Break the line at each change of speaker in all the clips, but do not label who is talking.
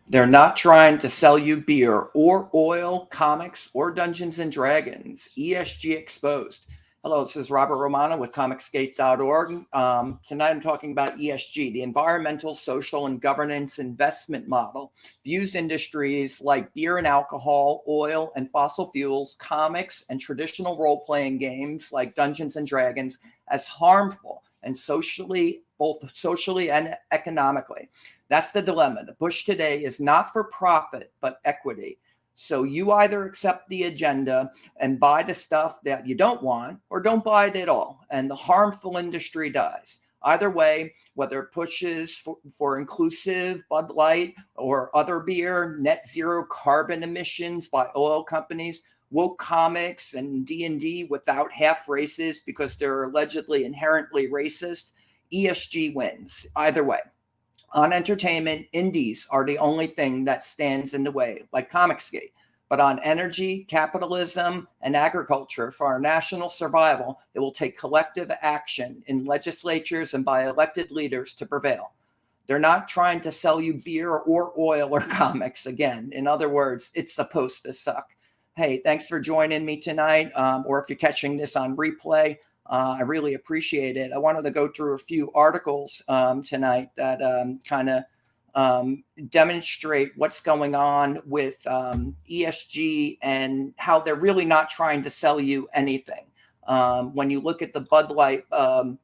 They're not trying to sell you beer or oil, comics, or Dungeons and Dragons. ESG exposed. Hello, this is Robert Romano with comicsgate.org. Tonight I'm talking about ESG, the environmental, social, and governance investment model. Views industries like beer and alcohol, oil and fossil fuels, comics, and traditional role-playing games like Dungeons and Dragons as harmful and both socially and economically. That's the dilemma. The push today is not for profit, but equity. So you either accept the agenda and buy the stuff that you don't want, or don't buy it at all, and the harmful industry dies. Either way, whether it pushes for inclusive Bud Light or other beer, net zero carbon emissions by oil companies, woke comics, and D&D without half races because they're allegedly inherently racist, ESG wins either way. On entertainment, indies are the only thing that stands in the way, like Comicsgate. But on energy, capitalism, and agriculture for our national survival, it will take collective action in legislatures and by elected leaders to prevail. They're not trying to sell you beer or oil or comics again. In other words, it's supposed to suck. Hey, thanks for joining me tonight. Or if you're catching this on replay, I really appreciate it. I wanted to go through a few articles tonight that kind of demonstrate what's going on with ESG and how they're really not trying to sell you anything. When you look at the Bud Light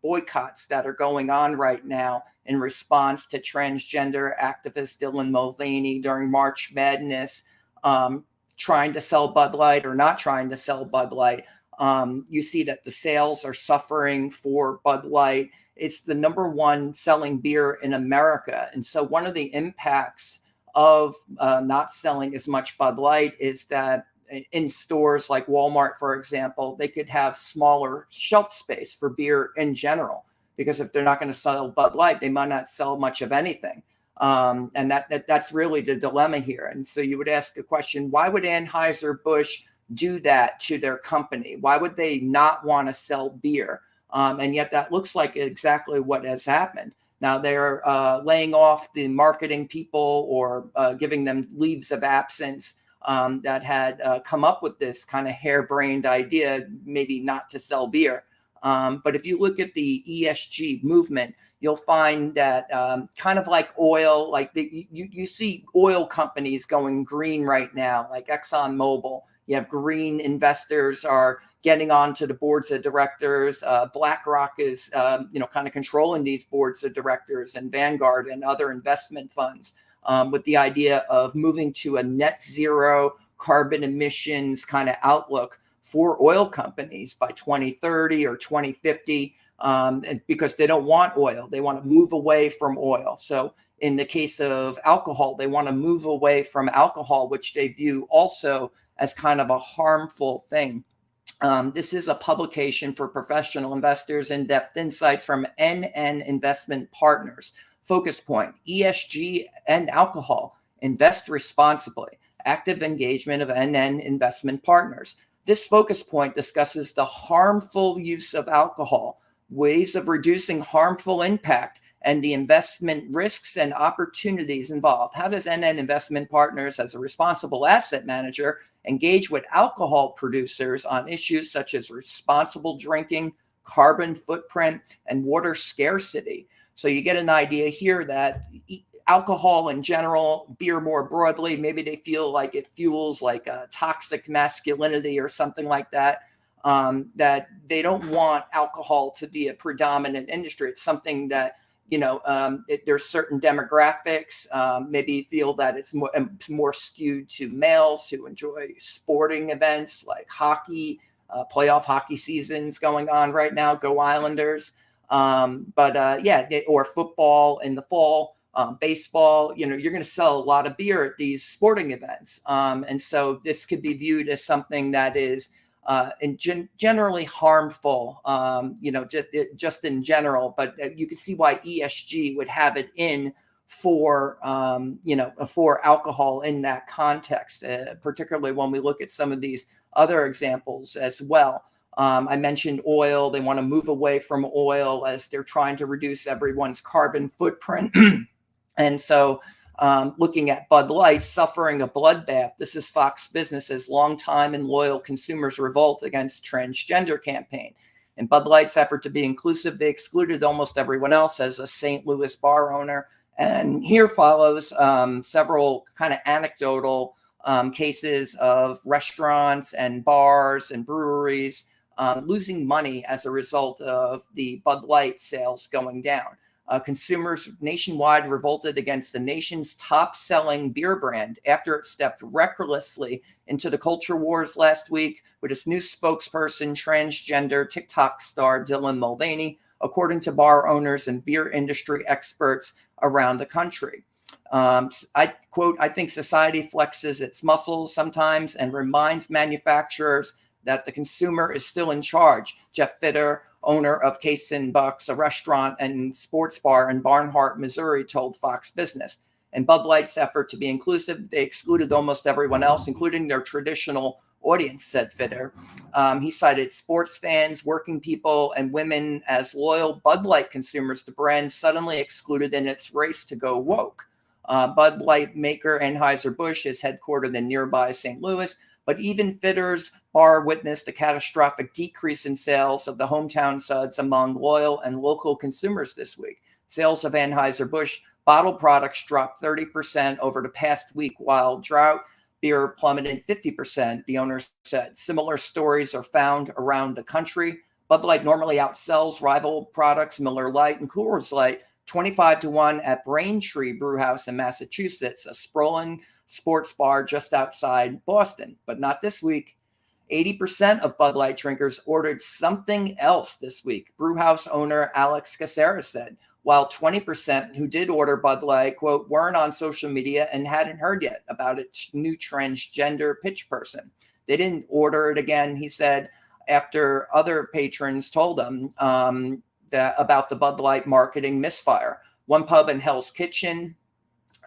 boycotts that are going on right now in response to transgender activist Dylan Mulvaney during March Madness, trying to sell Bud Light or not trying to sell Bud Light, you see that the sales are suffering for Bud Light. It's the number one selling beer in America. And so one of the impacts of not selling as much Bud Light is that in stores like Walmart, for example, they could have smaller shelf space for beer in general, because if they're not going to sell Bud Light, they might not sell much of anything. And that's really the dilemma here. And so you would ask the question, why would Anheuser-Busch do that to their company? Why would they not want to sell beer? And yet that looks like exactly what has happened. Now they're laying off the marketing people or giving them leaves of absence that had come up with this kind of harebrained idea, maybe not to sell beer. But if you look at the ESG movement, you'll find that kind of like oil, like you see oil companies going green right now, like ExxonMobil. You have green investors are getting onto the boards of directors. BlackRock is, kind of controlling these boards of directors, and Vanguard and other investment funds with the idea of moving to a net zero carbon emissions kind of outlook for oil companies by 2030 or 2050, because they don't want oil. They want to move away from oil. So in the case of alcohol, they want to move away from alcohol, which they view also as kind of a harmful thing. This is a publication for professional investors, in-depth insights from NN Investment Partners. Focus point, ESG and alcohol. Invest responsibly. Active engagement of NN Investment Partners. This focus point discusses the harmful use of alcohol, ways of reducing harmful impact, and the investment risks and opportunities involved. How does NN Investment Partners, as a responsible asset manager, engage with alcohol producers on issues such as responsible drinking, carbon footprint, and water scarcity? So you get an idea here that alcohol in general, beer more broadly, maybe they feel like it fuels like a toxic masculinity or something like that, that they don't want alcohol to be a predominant industry. It's something that, there's certain demographics, maybe feel that it's more skewed to males who enjoy sporting events like hockey, playoff hockey seasons going on right now, go Islanders. Or football in the fall, baseball, you're going to sell a lot of beer at these sporting events. And so this could be viewed as something that is generally harmful, just in general. But you can see why ESG would have it in for alcohol in that context, particularly when we look at some of these other examples as well. I mentioned oil. They want to move away from oil as they're trying to reduce everyone's carbon footprint. And so Looking at Bud Light suffering a bloodbath. This is Fox Business's longtime and loyal consumers' revolt against transgender campaign. In Bud Light's effort to be inclusive, they excluded almost everyone else, as a St. Louis bar owner. And here follows several kind of anecdotal cases of restaurants and bars and breweries losing money as a result of the Bud Light sales going down. Consumers nationwide revolted against the nation's top-selling beer brand after it stepped recklessly into the culture wars last week with its new spokesperson, transgender TikTok star Dylan Mulvaney, according to bar owners and beer industry experts around the country. I quote, "I think society flexes its muscles sometimes and reminds manufacturers that the consumer is still in charge," Jeff Fitter, owner of Case and Bucks, a restaurant and sports bar in Barnhart, Missouri, told Fox Business. In Bud Light's effort to be inclusive, they excluded almost everyone else, including their traditional audience, said Fitter. He cited sports fans, working people, and women as loyal Bud Light consumers the brand suddenly excluded in its race to go woke. Bud Light maker Anheuser-Busch is headquartered in nearby St. Louis, but even Fitter's bar witnessed a catastrophic decrease in sales of the hometown suds among loyal and local consumers this week. Sales of Anheuser-Busch bottled products dropped 30% over the past week, while drought beer plummeted 50%, the owner said. Similar stories are found around the country. Bud Light normally outsells rival products Miller Lite and Coors Light 25-1 at Braintree Brewhouse in Massachusetts, a sprawling sports bar just outside Boston, but not this week. 80% of Bud Light drinkers ordered something else this week, Brewhouse owner Alex Caceres said, while 20% who did order Bud Light, quote, weren't on social media and hadn't heard yet about its new transgender pitch person. They didn't order it again, he said, after other patrons told them about the Bud Light marketing misfire. One pub in Hell's Kitchen,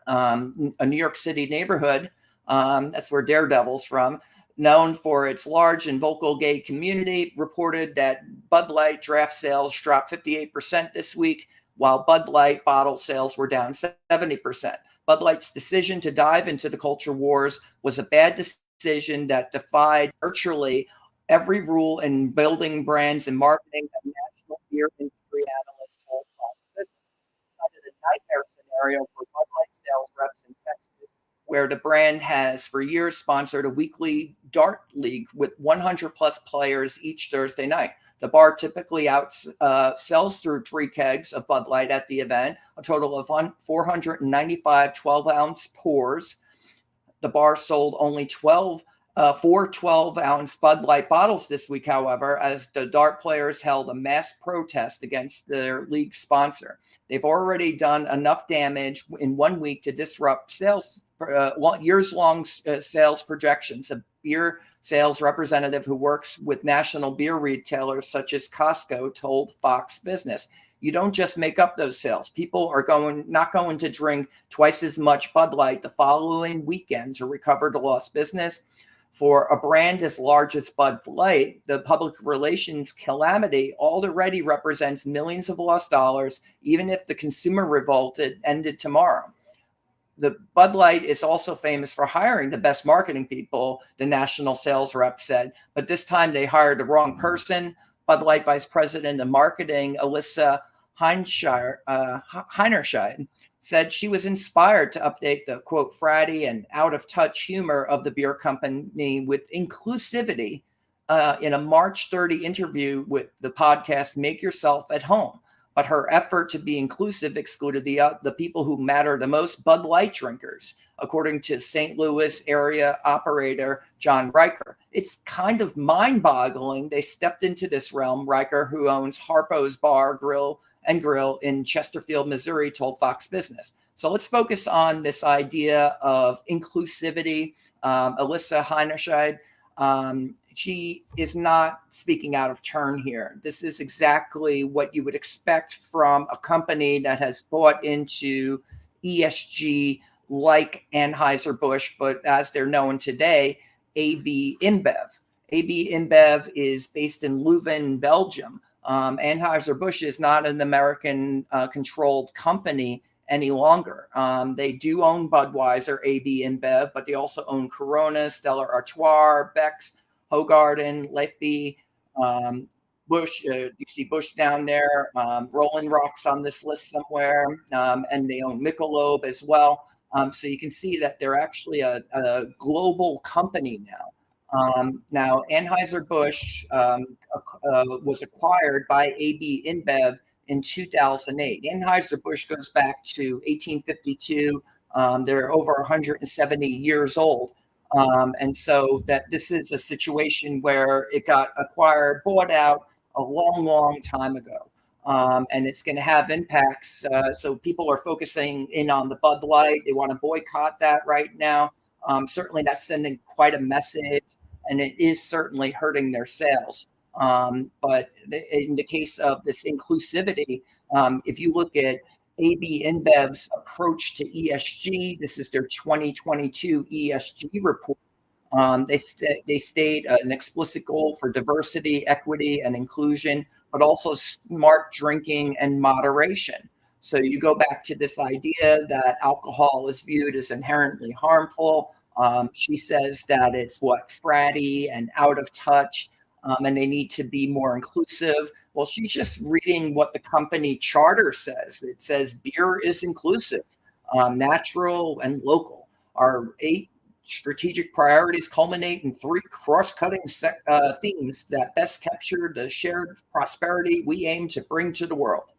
a New York City neighborhood, that's where Daredevil's from, known for its large and vocal gay community, reported that Bud Light draft sales dropped 58% this week, while Bud Light bottle sales were down 70%. Bud Light's decision to dive into the culture wars was a bad decision that defied virtually every rule in building brands and marketing, a national beer industry analyst told Fox Business. Cited a nightmare scenario for Bud Light sales reps in Texas, where the brand has for years sponsored a weekly dart league with 100 plus players each Thursday night. The bar typically sells through 3 kegs of Bud Light at the event, a total of 495 12-ounce pours. The bar sold only 4 12-ounce Bud Light bottles this week, however, as the dart players held a mass protest against their league sponsor. They've already done enough damage in 1 week to disrupt sales, years-long sales projections. A beer sales representative who works with national beer retailers such as Costco told Fox Business, "You don't just make up those sales. People are not going to drink twice as much Bud Light the following weekend to recover the lost business." For a brand as large as Bud Light, the public relations calamity already represents millions of lost dollars, even if the consumer revolt ended tomorrow. The Bud Light is also famous for hiring the best marketing people, the national sales rep said, but this time they hired the wrong person. Bud Light Vice President of Marketing, Alyssa Heinerscheid, said she was inspired to update the, quote, fratty and out-of-touch humor of the beer company with inclusivity in a March 30 interview with the podcast Make Yourself at Home. But her effort to be inclusive excluded the people who matter the most, Bud Light drinkers, according to St. Louis area operator John Riker. It's kind of mind-boggling they stepped into this realm, Riker, who owns Harpo's Bar, Grill in Chesterfield, Missouri, told Fox Business. So let's focus on this idea of inclusivity. Alyssa Heinerscheid, she is not speaking out of turn here. This is exactly what you would expect from a company that has bought into ESG like Anheuser-Busch, but as they're known today, AB InBev. AB InBev is based in Leuven, Belgium. Anheuser-Busch is not an American controlled company any longer. They do own Budweiser, AB InBev, but they also own Corona, Stella Artois, Beck's, Hoegaarden, Leffe, Bush. You see Bush down there. Rolling Rock's on this list somewhere, and they own Michelob as well. So you can see that they're actually a global company now. Now, Anheuser-Busch was acquired by AB InBev in 2008. Anheuser-Busch goes back to 1852. They're over 170 years old. And so that this is a situation where it got acquired, bought out a long, long time ago. And it's going to have impacts. So people are focusing in on the Bud Light. They want to boycott that right now. Certainly that's sending quite a message, and it is certainly hurting their sales. But in the case of this inclusivity, if you look at AB InBev's approach to ESG, this is their 2022 ESG report. They state an explicit goal for diversity, equity, and inclusion, but also smart drinking and moderation. So you go back to this idea that alcohol is viewed as inherently harmful. She says that it's fratty and out of touch, and they need to be more inclusive. Well, she's just reading what the company charter says. It says beer is inclusive, natural, and local. Our 8 strategic priorities culminate in 3 cross-cutting themes that best capture the shared prosperity we aim to bring to the world.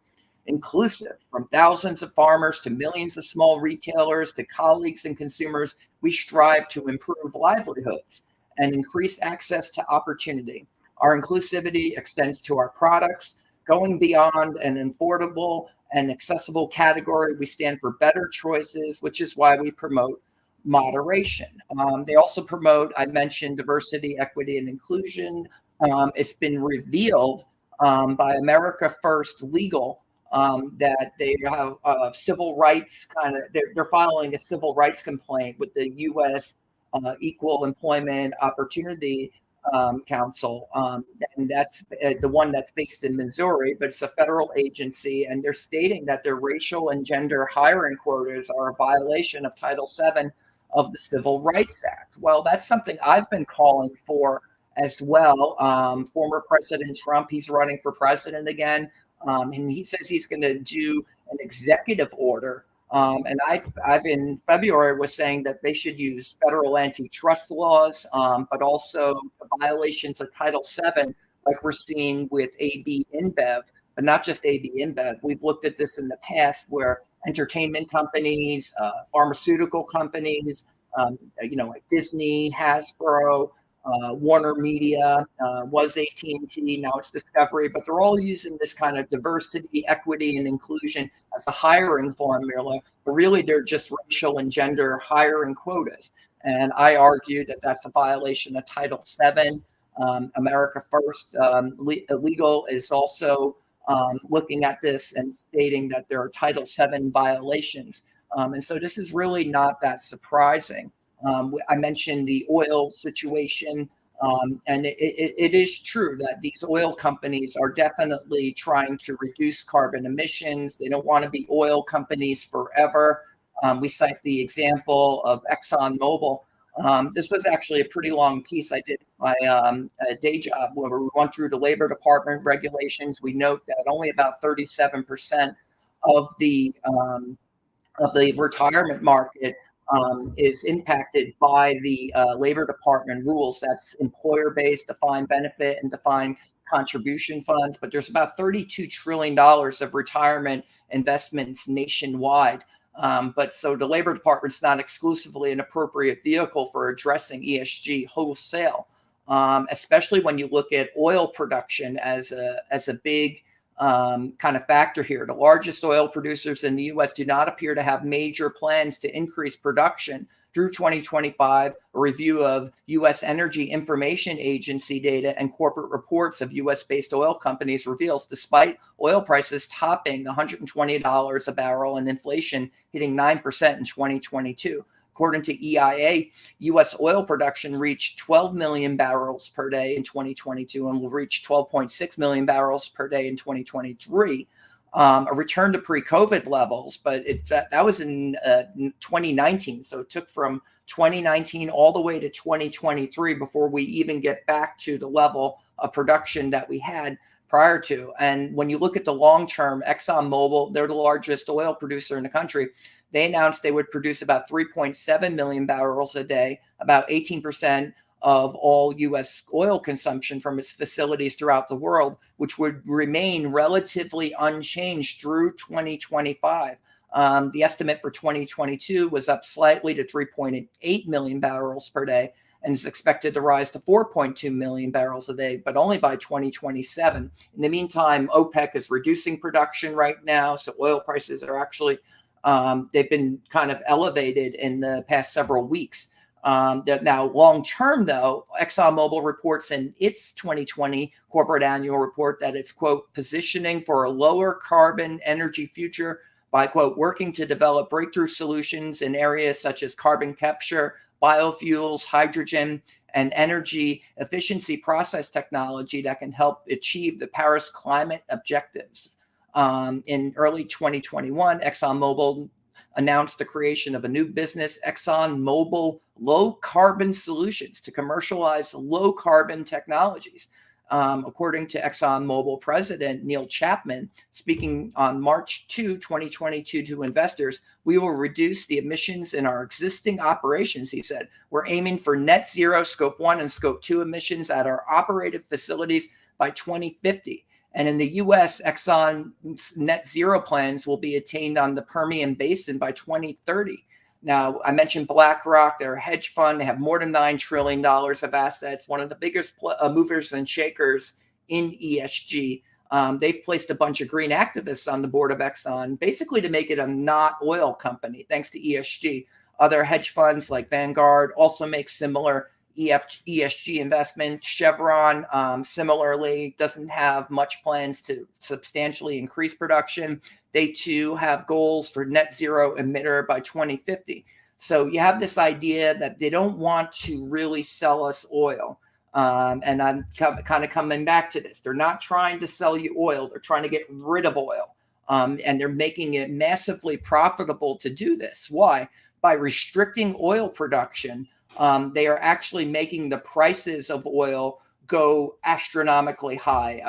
Inclusive, from thousands of farmers to millions of small retailers to colleagues and consumers, we strive to improve livelihoods and increase access to opportunity. Our inclusivity extends to our products. Going beyond an affordable and accessible category, we stand for better choices, which is why we promote moderation. They also promote, I mentioned, diversity, equity, and inclusion. It's been revealed by America First Legal that they have civil rights they're filing a civil rights complaint with the U.S. Equal Employment Opportunity Council, and that's the one that's based in Missouri, but it's a federal agency, and they're stating that their racial and gender hiring quotas are a violation of Title VII of the Civil Rights Act. Well, that's something I've been calling for as well. Former President Trump, he's running for president again. And he says he's going to do an executive order. And I've in February was saying that they should use federal antitrust laws, but also the violations of Title VII, like we're seeing with AB InBev, but not just AB InBev. We've looked at this in the past where entertainment companies, pharmaceutical companies, like Disney, Hasbro, Warner Media, was AT&T, now it's Discovery, but they're all using this kind of diversity, equity, and inclusion as a hiring formula, but really they're just racial and gender hiring quotas. And I argue that that's a violation of Title VII. America First Legal is also looking at this and stating that there are Title VII violations. And so this is really not that surprising. I mentioned the oil situation, and it is true that these oil companies are definitely trying to reduce carbon emissions. They don't want to be oil companies forever. We cite the example of ExxonMobil. This was actually a pretty long piece I did my day job where we went through the Labor Department regulations. We note that only about 37% of the retirement market is impacted by the Labor Department rules. That's employer-based, defined benefit, and defined contribution funds. But there's about $32 trillion of retirement investments nationwide. But so the Labor Department's not exclusively an appropriate vehicle for addressing ESG wholesale, especially when you look at oil production as a big kind of factor here. The largest oil producers in the U.S. do not appear to have major plans to increase production through 2025. A review of U.S. Energy Information Agency data and corporate reports of U.S.-based oil companies reveals, despite oil prices topping $120 a barrel and inflation hitting 9% in 2022. According to EIA, U.S. oil production reached 12 million barrels per day in 2022 and will reach 12.6 million barrels per day in 2023. a return to pre-COVID levels, but that was in 2019. So it took from 2019 all the way to 2023 before we even get back to the level of production that we had prior to. And when you look at the long term, ExxonMobil, they're the largest oil producer in the country. They announced they would produce about 3.7 million barrels a day, about 18% of all U.S. oil consumption from its facilities throughout the world, which would remain relatively unchanged through 2025. The estimate for 2022 was up slightly to 3.8 million barrels per day and is expected to rise to 4.2 million barrels a day, but only by 2027. In the meantime, OPEC is reducing production right now, so oil prices are actually, they've been kind of elevated in the past several weeks. Now, long term, though, ExxonMobil reports in its 2020 corporate annual report that it's, quote, positioning for a lower carbon energy future by, quote, working to develop breakthrough solutions in areas such as carbon capture, biofuels, hydrogen, and energy efficiency process technology that can help achieve the Paris climate objectives. In early 2021, ExxonMobil announced the creation of a new business, ExxonMobil Low Carbon Solutions, to commercialize low carbon technologies. According to ExxonMobil President Neil Chapman, speaking on March 2, 2022 to investors, we will reduce the emissions in our existing operations, he said. We're aiming for net zero Scope 1 and Scope 2 emissions at our operated facilities by 2050. And in the U.S., Exxon's net zero plans will be attained on the Permian Basin by 2030. Now, I mentioned BlackRock, they're a hedge fund. They have more than $9 trillion of assets, one of the biggest movers and shakers in ESG. They've placed a bunch of green activists on the board of Exxon, basically to make it a not oil company, thanks to ESG. Other hedge funds like Vanguard also make similar ESG investments. Chevron, similarly, doesn't have much plans to substantially increase production. They too have goals for net zero emitter by 2050. So you have this idea that they don't want to really sell us oil. And I'm kind of coming back to this. They're not trying to sell you oil. They're trying to get rid of oil. And they're making it massively profitable to do this. Why? By restricting oil production, they are actually making the prices of oil go astronomically high.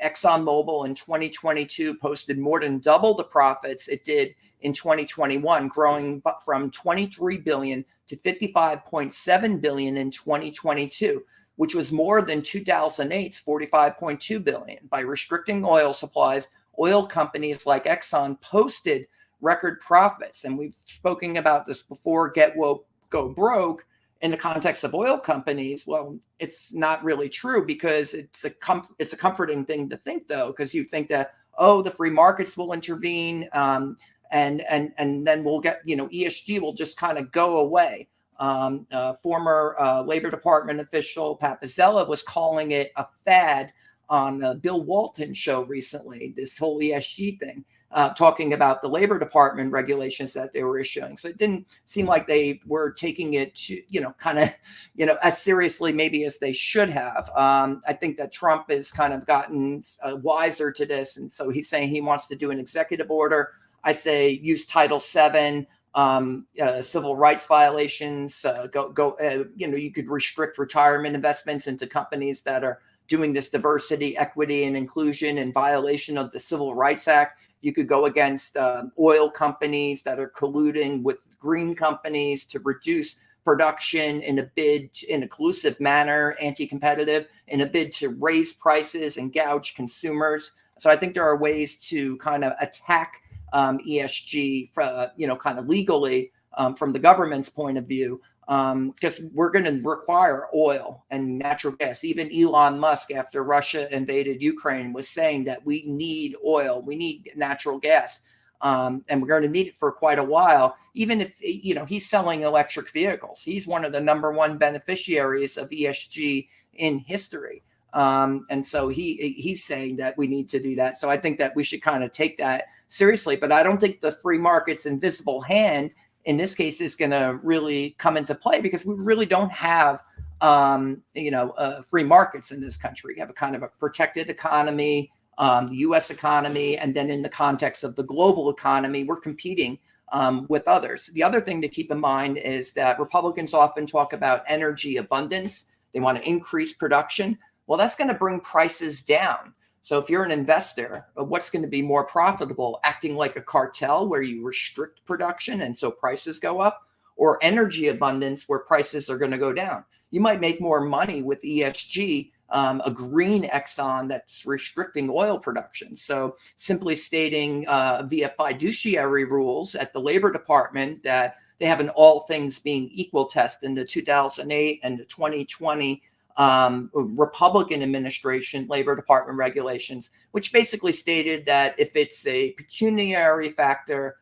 ExxonMobil in 2022 posted more than double the profits it did in 2021, growing from 23 billion to 55.7 billion in 2022, which was more than 2008's 45.2 billion. By restricting oil supplies, oil companies like Exxon posted record profits. And we've spoken about this before, get woke, go broke. In the context of oil companies, well, it's not really true, because it's a comforting thing to think, though, because you think that, oh, the free markets will intervene, and then we'll get, ESG will just kind of go away. Former Labor Department official Papazzella was calling it a fad on the Bill Walton show recently, this whole ESG thing. Talking about the Labor Department regulations that they were issuing. So it didn't seem like they were taking it to, as seriously maybe as they should have. I think that Trump has kind of gotten wiser to this. And so he's saying he wants to do an executive order. I say use Title VII, civil rights violations, you could restrict retirement investments into companies that are doing this diversity, equity, and inclusion in violation of the Civil Rights Act. You could go against oil companies that are colluding with green companies to reduce production in a bid, in a collusive manner, anti-competitive, in a bid to raise prices and gouge consumers. So I think there are ways to kind of attack ESG, kind of legally from the government's point of view, because we're going to require oil and natural gas. Even Elon Musk, after Russia invaded Ukraine, was saying that we need oil, we need natural gas, and we're going to need it for quite a while. Even if, he's selling electric vehicles, he's one of the number one beneficiaries of ESG in history. And so he's saying that we need to do that. So I think that we should kind of take that seriously. But I don't think the free market's invisible hand in this case is going to really come into play, because we really don't have, free markets in this country. We have a kind of a protected economy. the U.S. economy, and then in the context of the global economy, we're competing with others. The other thing to keep in mind is that Republicans often talk about energy abundance. They want to increase production. Well, that's going to bring prices down. So if you're an investor, what's going to be more profitable? Acting like a cartel where you restrict production and so prices go up, or energy abundance where prices are going to go down? You might make more money with ESG, a green Exxon that's restricting oil production. So simply stating via fiduciary rules at the Labor Department that they have an all things being equal test in the 2008 and the 2020 Republican administration Labor Department regulations, which basically stated that if it's a pecuniary factor,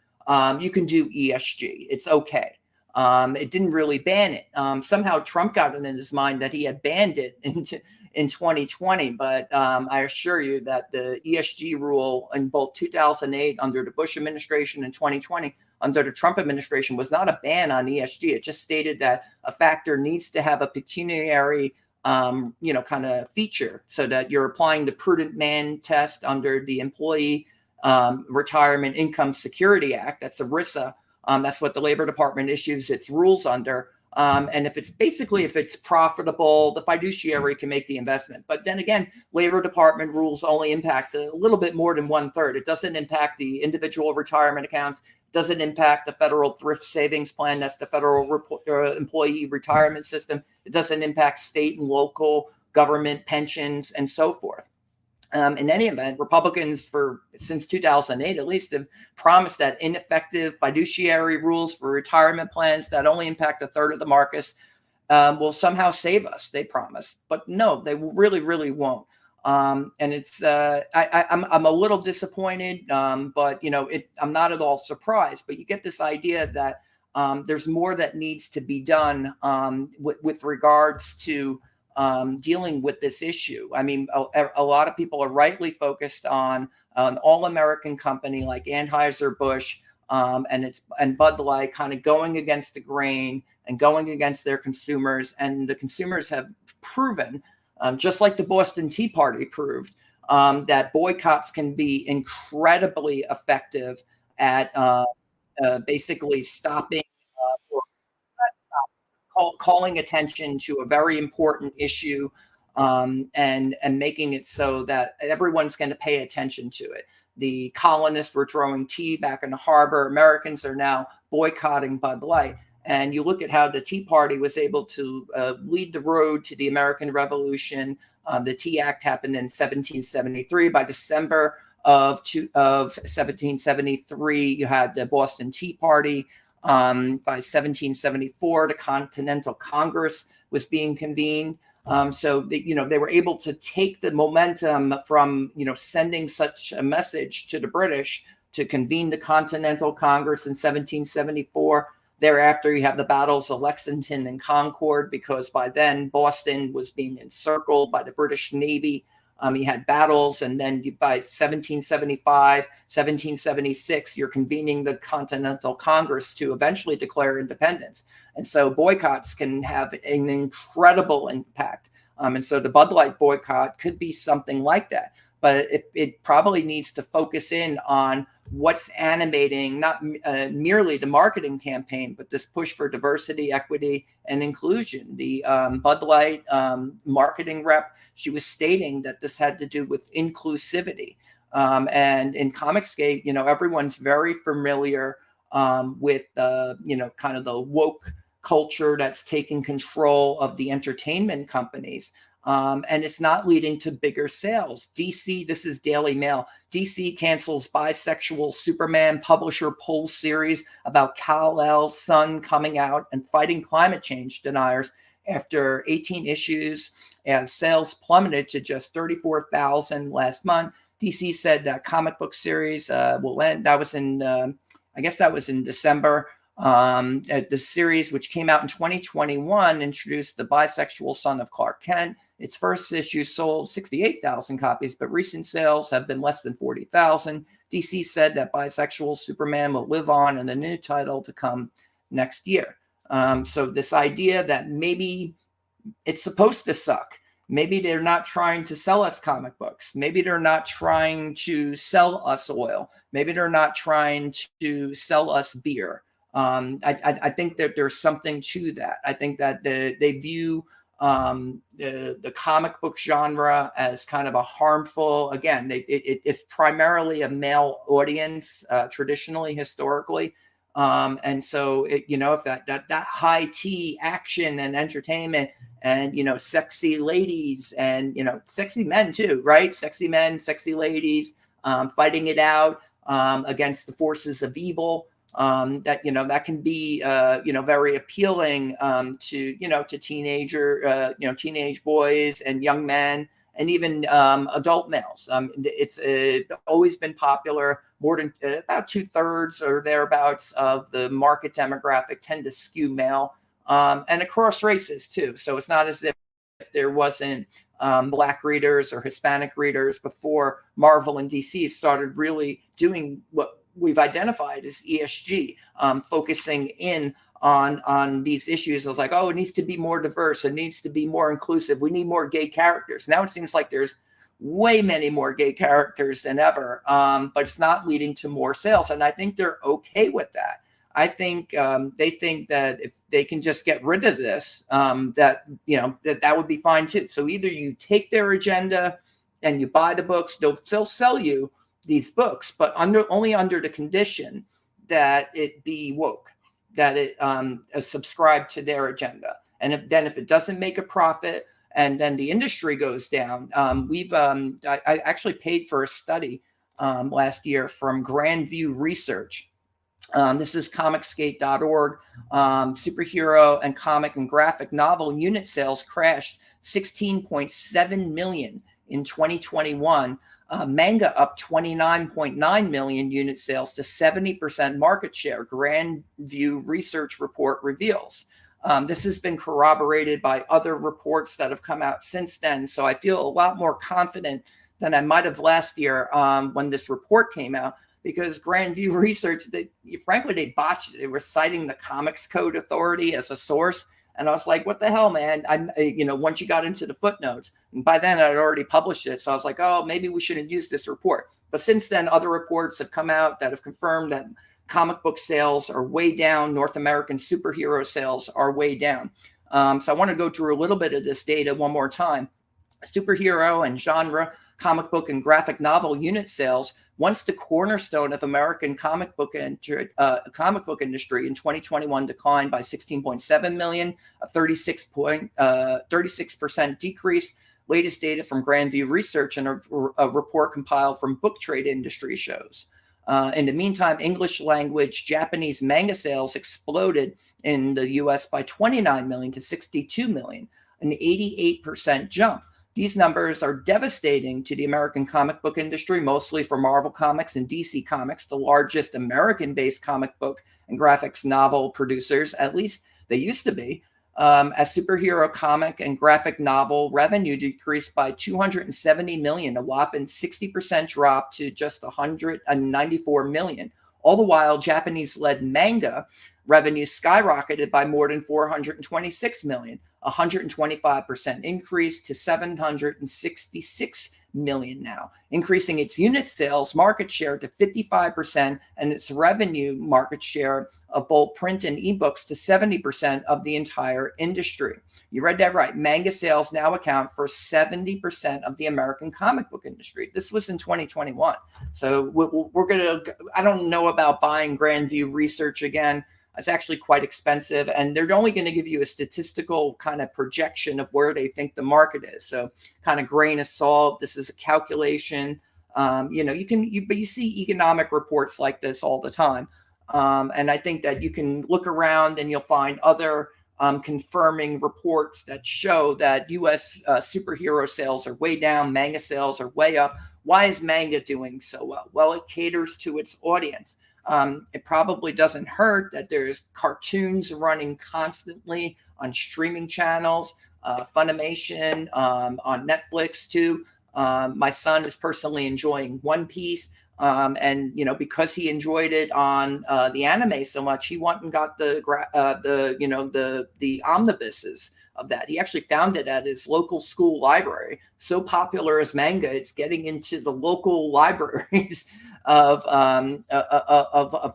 you can do ESG. It's okay. It didn't really ban it. Somehow Trump got it in his mind that he had banned it in 2020. But I assure you that the ESG rule in both 2008 under the Bush administration and 2020 under the Trump administration was not a ban on ESG. It just stated that a factor needs to have a pecuniary kind of feature so that you're applying the prudent man test under the Employee Retirement Income Security Act. That's ERISA. That's what the Labor Department issues its rules under. And if it's profitable, the fiduciary can make the investment. But then again, Labor Department rules only impact a little bit more than 1/3. It doesn't impact the individual retirement accounts. It doesn't impact the federal thrift savings plan. That's the federal employee retirement system. It doesn't impact state and local government pensions and so forth. In any event, Republicans since 2008 at least have promised that ineffective fiduciary rules for retirement plans that only impact 1/3 of the markets will somehow save us. They promise, but no, they really, really won't. And it's I'm a little disappointed, but I'm not at all surprised. But you get this idea that there's more that needs to be done with regards to dealing with this issue. I mean, a lot of people are rightly focused on an all-American company like Anheuser-Busch and Bud Light kind of going against the grain and going against their consumers. And the consumers have proven, just like the Boston Tea Party proved, that boycotts can be incredibly effective at basically stopping or calling attention to a very important issue and making it so that everyone's going to pay attention to it. The colonists were throwing tea back in the harbor. Americans are now boycotting Bud Light. And you look at how the Tea Party was able to lead the road to the American Revolution. The Tea Act happened in 1773. By December of 1773, you had the Boston Tea Party. By 1774, the Continental Congress was being convened. So they were able to take the momentum from sending such a message to the British to convene the Continental Congress in 1774. Thereafter, you have the battles of Lexington and Concord, because by then Boston was being encircled by the British Navy. You had battles, and then by 1775, 1776, you're convening the Continental Congress to eventually declare independence. And so boycotts can have an incredible impact. And so the Bud Light boycott could be something like that. But it probably needs to focus in on what's animating not merely the marketing campaign, but this push for diversity, equity, and inclusion. The Bud Light marketing rep, she was stating that this had to do with inclusivity. And in Comicsgate, everyone's very familiar with kind of the woke culture that's taking control of the entertainment companies. And it's not leading to bigger sales. DC, this is Daily Mail. DC cancels bisexual Superman publisher pull series about Kal-El's son coming out and fighting climate change deniers after 18 issues, as sales plummeted to just 34,000 last month. DC said that comic book series will end. That was in, I guess that was in December. The series, which came out in 2021, introduced the bisexual son of Clark Kent. Its first issue sold 68,000 copies, but recent sales have been less than 40,000. DC said that bisexual Superman will live on in the new title to come next year. So this idea that maybe it's supposed to suck, Maybe they're not trying to sell us comic books. Maybe they're not trying to sell us oil. Maybe they're not trying to sell us beer. I think that there's something to that. I think that they view the comic book genre as kind of a harmful, again, it's primarily a male audience, traditionally, historically. And so, if that high tea action and entertainment and, sexy ladies and, sexy men too, right? Sexy men, sexy ladies, fighting it out against the forces of evil. That can be very appealing to teenage boys and young men and even adult males. It's always been popular. More than about 2/3 or thereabouts of the market demographic tend to skew male, and across races too. So it's not as if there wasn't Black readers or Hispanic readers before Marvel and DC started really doing what we've identified as ESG, focusing in on these issues. I was like, oh, it needs to be more diverse. It needs to be more inclusive. We need more gay characters. Now it seems like there's way many more gay characters than ever, but it's not leading to more sales. And I think they're okay with that. I think they think that if they can just get rid of this, that would be fine too. So either you take their agenda and you buy the books, they'll still sell you these books, but only under the condition that it be woke, that it subscribe to their agenda. And if it doesn't make a profit, and then the industry goes down, I actually paid for a study last year from Grandview Research. This is comicsgate.org. Superhero and comic and graphic novel unit sales crashed 16.7 million in 2021. Manga up 29.9 million unit sales to 70% market share, Grandview Research report reveals. This has been corroborated by other reports that have come out since then. So I feel a lot more confident than I might have last year when this report came out, because Grandview Research, frankly, they botched it. They were citing the Comics Code Authority as a source. And I was like, what the hell, man? Once you got into the footnotes, and by then I'd already published it. So I was like, oh, maybe we shouldn't use this report. But since then, other reports have come out that have confirmed that comic book sales are way down. North American superhero sales are way down. So I want to go through a little bit of this data one more time. Superhero and genre comic book and graphic novel unit sales, once the cornerstone of American comic book industry in 2021 declined by 16.7 million, a 36% decrease. Latest data from Grandview Research and a report compiled from Book Trade Industry shows. In the meantime, English language Japanese manga sales exploded in the US by 29 million to 62 million, an 88% jump. These numbers are devastating to the American comic book industry, mostly for Marvel Comics and DC Comics, the largest American-based comic book and graphics novel producers. At least they used to be. As superhero comic and graphic novel revenue decreased by 270 million, a whopping 60% drop to just 194 million. All the while, Japanese-led manga revenue skyrocketed by more than 426 million, a 125% increase to 766 million now, increasing its unit sales market share to 55% and its revenue market share of both print and ebooks to 70% of the entire industry. You read that right. Manga sales now account for 70% of the American comic book industry. This was in 2021. So we're going to, I don't know about buying Grandview Research again. It's actually quite expensive, and they're only going to give you a statistical kind of projection of where they think the market is. So kind of grain of salt. This is a calculation. But you see economic reports like this all the time. And I think that you can look around and you'll find other confirming reports that show that U.S. Superhero sales are way down, manga sales are way up. Why is manga doing so well? Well, it caters to its audience. It probably doesn't hurt that there's cartoons running constantly on streaming channels, Funimation, on Netflix too. My son is personally enjoying One Piece. And because he enjoyed it on the anime so much, he went and got the omnibuses of that. He actually found it at his local school library. So popular is manga, it's getting into the local libraries of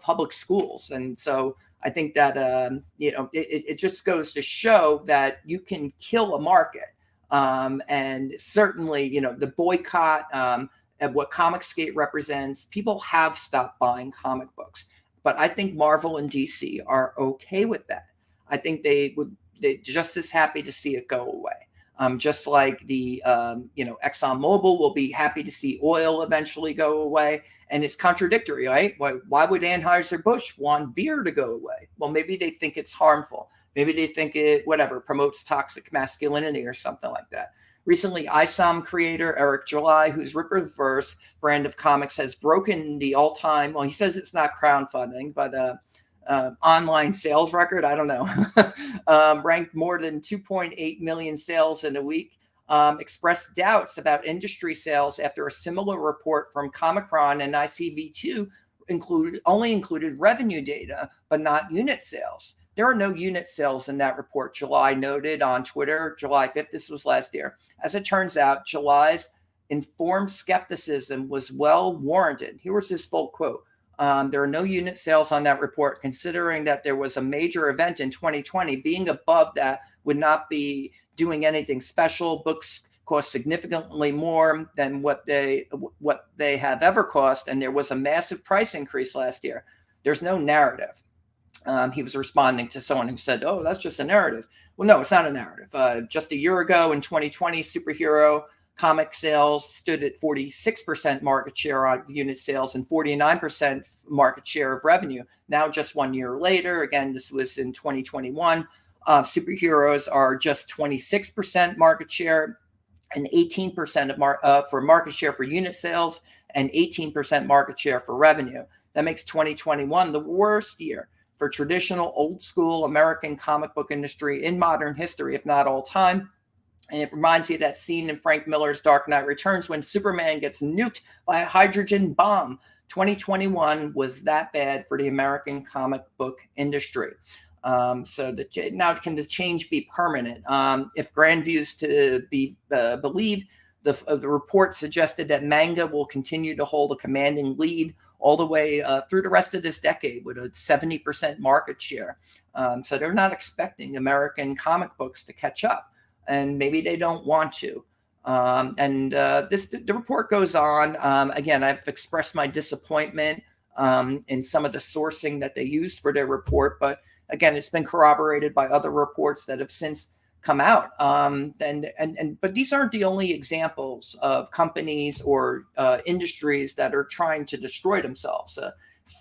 public schools. And so I think that it just goes to show that you can kill a market. And certainly, the boycott and what Comicsgate represents, people have stopped buying comic books. But I think Marvel and DC are okay with that. I think they're just as happy to see it go away. Just like the ExxonMobil will be happy to see oil eventually go away. And it's contradictory, right? Why would Anheuser-Busch want beer to go away? Well, maybe they think it's harmful. Maybe they think it, promotes toxic masculinity or something like that. Recently, ISOM creator Eric July, whose Ripperverse brand of comics has broken the all-time, well, he says it's not crowdfunding, but online sales record, I don't know, ranked more than 2.8 million sales in a week, expressed doubts about industry sales after a similar report from Comicron and ICV2 only included revenue data, but not unit sales. There are no unit sales in that report, July noted on Twitter, July 5th. This was last year. As it turns out, July's informed skepticism was well warranted. Here was his full quote. There are no unit sales on that report, considering that there was a major event in 2020. Being above that would not be doing anything special. Books cost significantly more than what they have ever cost, and there was a massive price increase last year. There's no narrative. He was responding to someone who said, oh, that's just a narrative. Well, no, it's not a narrative. Just a year ago in 2020, superhero comic sales stood at 46% market share on unit sales and 49% market share of revenue. Now, just 1 year later, again, this was in 2021, superheroes are just 26% market share and 18% for market share for unit sales and 18% market share for revenue. That makes 2021 the worst year for traditional old school American comic book industry in modern history, if not all time. And it reminds you of that scene in Frank Miller's Dark Knight Returns when Superman gets nuked by a hydrogen bomb. 2021 was that bad for the American comic book industry. So now can the change be permanent? If Grandview's to be believed, the report suggested that manga will continue to hold a commanding lead all the way through the rest of this decade with a 70% market share. So they're not expecting American comic books to catch up, and maybe they don't want to. The report goes on. Again, I've expressed my disappointment in some of the sourcing that they used for their report, but again, it's been corroborated by other reports that have since come out. But these aren't the only examples of companies or industries that are trying to destroy themselves.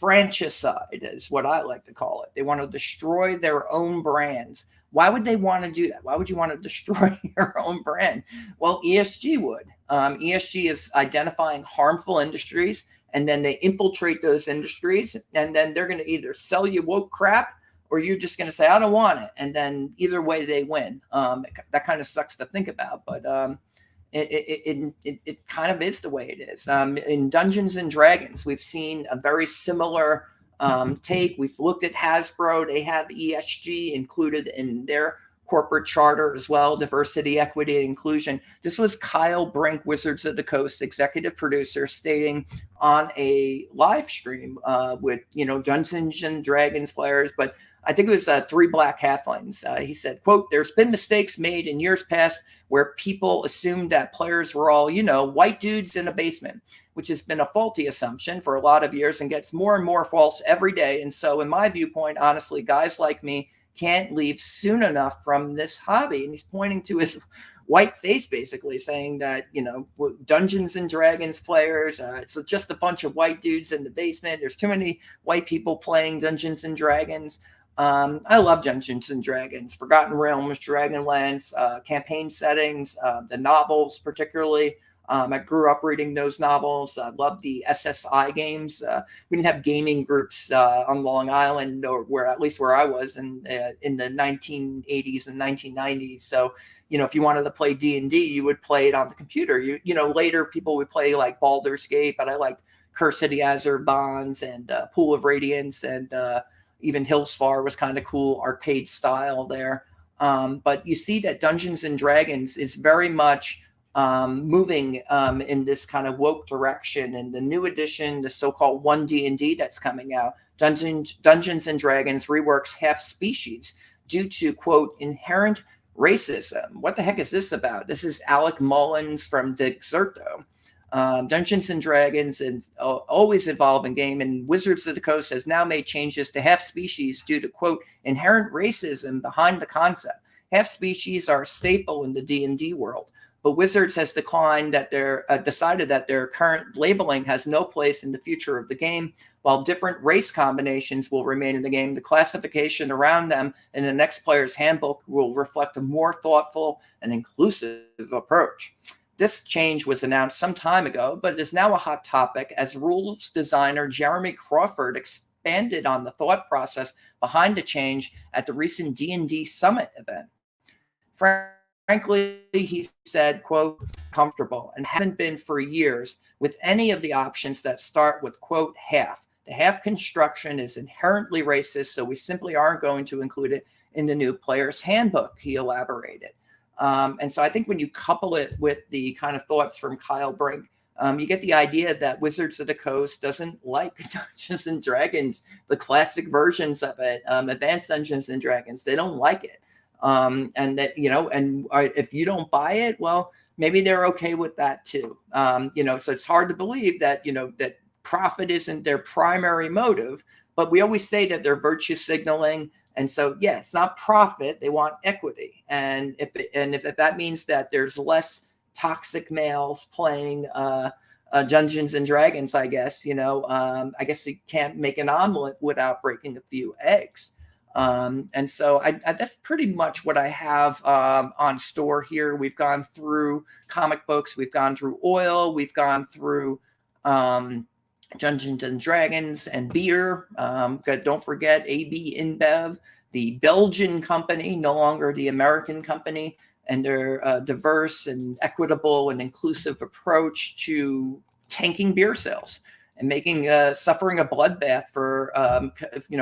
Franchiside is what I like to call it. They want to destroy their own brands. Why would they want to do that? Why would you want to destroy your own brand? Well, ESG would. ESG is identifying harmful industries, and then they infiltrate those industries, and then they're going to either sell you woke crap, or you're just going to say, I don't want it. And then either way they win. That kind of sucks to think about, but it kind of is the way it is. In Dungeons and Dragons, we've seen a very similar take. We've looked at Hasbro. They have ESG included in their corporate charter as well, diversity, equity, and inclusion. This was Kyle Brink, Wizards of the Coast executive producer, stating on a live stream with Dungeons and Dragons players, but I think it was 3 Black Halflings. He said, quote, there's been mistakes made in years past where people assumed that players were all, white dudes in a basement, which has been a faulty assumption for a lot of years and gets more and more false every day. And so in my viewpoint, honestly, guys like me can't leave soon enough from this hobby. And he's pointing to his white face, basically saying that, Dungeons and Dragons players, it's just a bunch of white dudes in the basement. There's too many white people playing Dungeons and Dragons. I love Dungeons and Dragons, Forgotten Realms, Dragonlance, campaign settings, the novels particularly. I grew up reading those novels. I loved the SSI games. We didn't have gaming groups on Long Island, or at least where I was in the 1980s and 1990s. So, if you wanted to play D&D, you would play it on the computer. Later people would play like Baldur's Gate, but I liked Curse of the Azure Bonds and Pool of Radiance, and even Hillsfar was kind of cool, arcade style there. But you see that Dungeons and Dragons is very much moving in this kind of woke direction. And the new edition, the so-called 1D&D that's coming out, Dungeons and Dragons reworks half species due to, quote, inherent racism. What the heck is this about? This is Alec Mullins from Dexerto. Dungeons and Dragons is always evolving game, and Wizards of the Coast has now made changes to half species due to, quote, inherent racism behind the concept. Half species are a staple in the D&D world, but Wizards has decided that their current labeling has no place in the future of the game. While different race combinations will remain in the game, the classification around them in the next player's handbook will reflect a more thoughtful and inclusive approach. This change was announced some time ago, but it is now a hot topic as rules designer Jeremy Crawford expanded on the thought process behind the change at the recent D&D Summit event. Frankly, he said, quote, comfortable and haven't been for years with any of the options that start with, quote, half. The half construction is inherently racist, so we simply aren't going to include it in the new player's handbook, he elaborated. And so I think when you couple it with the kind of thoughts from Kyle Brink, you get the idea that Wizards of the Coast doesn't like Dungeons and Dragons, the classic versions of it, Advanced Dungeons and Dragons. They don't like it. And that, if you don't buy it, well, maybe they're okay with that too. So it's hard to believe that, that profit isn't their primary motive, but we always say that they're virtue signaling. And so, yeah, it's not profit. They want equity. And if that means that there's less toxic males playing Dungeons and Dragons, I guess, I guess you can't make an omelet without breaking a few eggs. And so that's pretty much what I have on store here. We've gone through comic books. We've gone through oil. We've gone through Dungeons and Dragons and beer. Don't forget AB InBev, the Belgian company, no longer the American company, and their diverse and equitable and inclusive approach to tanking beer sales and making suffering a bloodbath for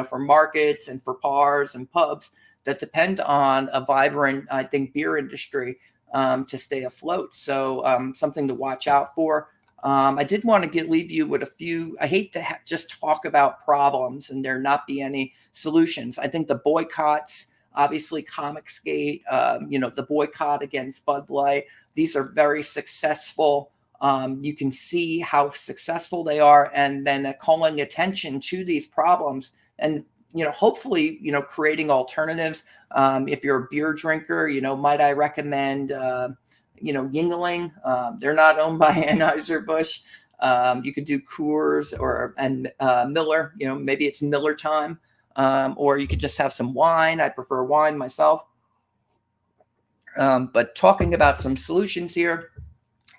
for markets and for bars and pubs that depend on a vibrant, I think, beer industry to stay afloat. So something to watch out for. I did want to leave you with a few. I hate to just talk about problems and there not be any solutions. I think the boycotts, obviously Comicsgate, the boycott against Bud Light, these are very successful. You can see how successful they are, and then calling attention to these problems and, hopefully, creating alternatives. If you're a beer drinker, might I recommend, Yingling. They're not owned by Anheuser-Busch. You could do Coors and Miller, maybe it's Miller time. Or you could just have some wine. I prefer wine myself. But talking about some solutions here,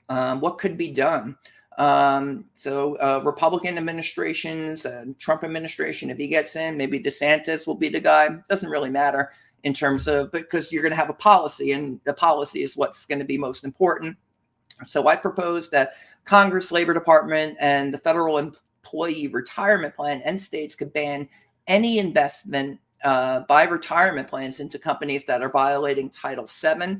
what could be done? Republican administrations, Trump administration, if he gets in, maybe DeSantis will be the guy. Doesn't really matter in terms of, because you're going to have a policy, and the policy is what's going to be most important. So I propose that Congress, Labor Department, and the Federal Employee Retirement Plan and states could ban any investment by retirement plans into companies that are violating Title VII.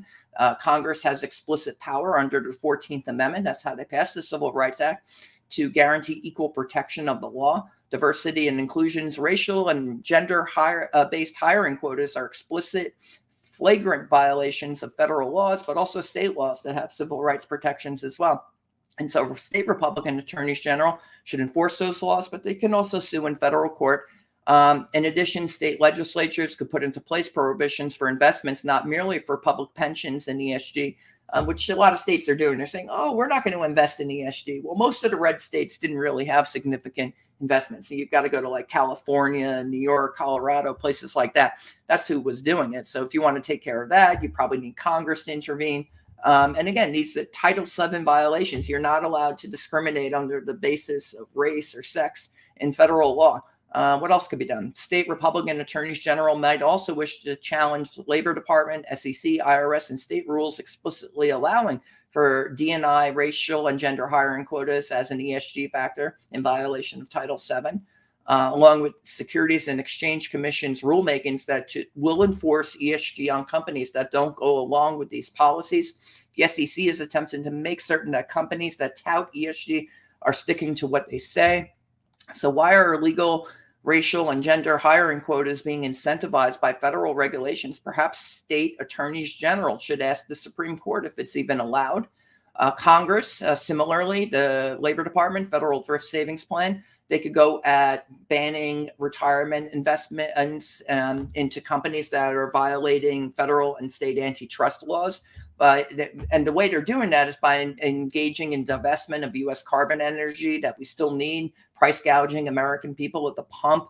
Congress has explicit power under the 14th Amendment. That's how they passed the Civil Rights Act, to guarantee equal protection of the law. Diversity and inclusion's racial and gender-based hiring quotas are explicit, flagrant violations of federal laws, but also state laws that have civil rights protections as well. And so state Republican attorneys general should enforce those laws, but they can also sue in federal court. In addition, state legislatures could put into place prohibitions for investments, not merely for public pensions and ESG, which a lot of states are doing. They're saying, oh, we're not going to invest in ESG. Well, most of the red states didn't really have significant investments. So you've got to go to like California, New York, Colorado, places like that. That's who was doing it. So if you want to take care of that, you probably need Congress to intervene. And again, these Title VII violations, you're not allowed to discriminate under the basis of race or sex in federal law. What else could be done? State Republican attorneys general might also wish to challenge the Labor Department, SEC, IRS, and state rules explicitly allowing for D&I, racial and gender hiring quotas as an ESG factor in violation of Title VII. along with Securities and Exchange Commission's rulemakings that will enforce ESG on companies that don't go along with these policies. The SEC is attempting to make certain that companies that tout ESG are sticking to what they say. So why are illegal racial and gender hiring quotas being incentivized by federal regulations? Perhaps state attorneys general should ask the Supreme Court if it's even allowed. Congress, similarly, the Labor Department, Federal Thrift Savings Plan, they could go at banning retirement investments into companies that are violating federal and state antitrust laws. And the way they're doing that is by engaging in divestment of U.S. carbon energy that we still need, price gouging American people at the pump,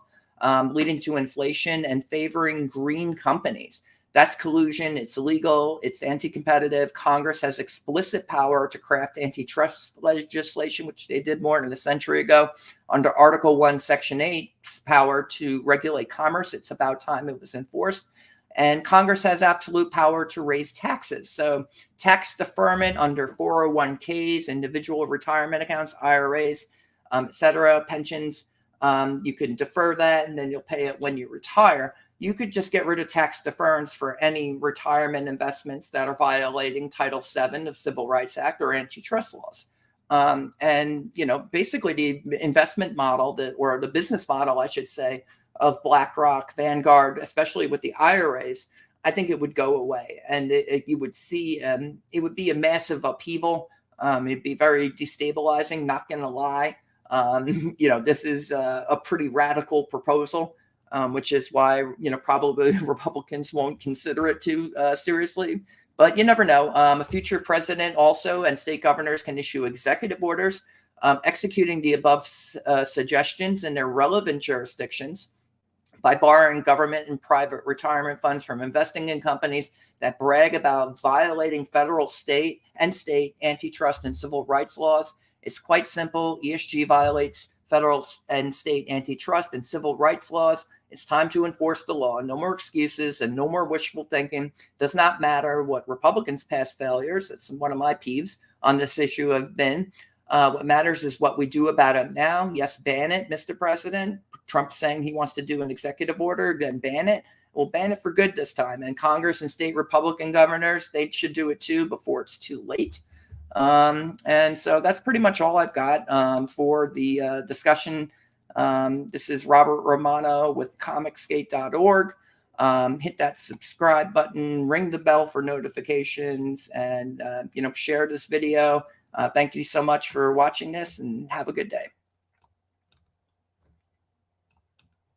leading to inflation, and favoring green companies. That's collusion. It's illegal. It's anti-competitive. Congress has explicit power to craft antitrust legislation, which they did more than a century ago. Under Article 1, Section 8's power to regulate commerce, it's about time it was enforced. And Congress has absolute power to raise taxes. So tax deferment under 401ks, individual retirement accounts, IRAs, et cetera, pensions, you can defer that and then you'll pay it when you retire. You could just get rid of tax deference for any retirement investments that are violating Title VII of Civil Rights Act or antitrust laws. And, basically the investment model or the business model, I should say, of BlackRock, Vanguard, especially with the IRAs, I think it would go away. And you would see it would be a massive upheaval. It'd be very destabilizing, not going to lie. This is a pretty radical proposal. Which is why, probably Republicans won't consider it too seriously. But you never know. A future president also and state governors can issue executive orders executing the above suggestions in their relevant jurisdictions by barring government and private retirement funds from investing in companies that brag about violating federal, state antitrust and civil rights laws. It's quite simple. ESG violates federal and state antitrust and civil rights laws. It's time to enforce the law. No more excuses and no more wishful thinking. Does not matter what Republicans' past failures, it's one of my peeves on this issue have been. What matters is what we do about it now. Yes, ban it, Mr. President. Trump saying he wants to do an executive order, then ban it. We'll ban it for good this time. And Congress and state Republican governors, they should do it too before it's too late. And so that's pretty much all I've got for the discussion. This is Robert Romano with comicsgate.org. Hit that subscribe button, ring the bell for notifications, and share this video. Thank you so much for watching this, and have a good day.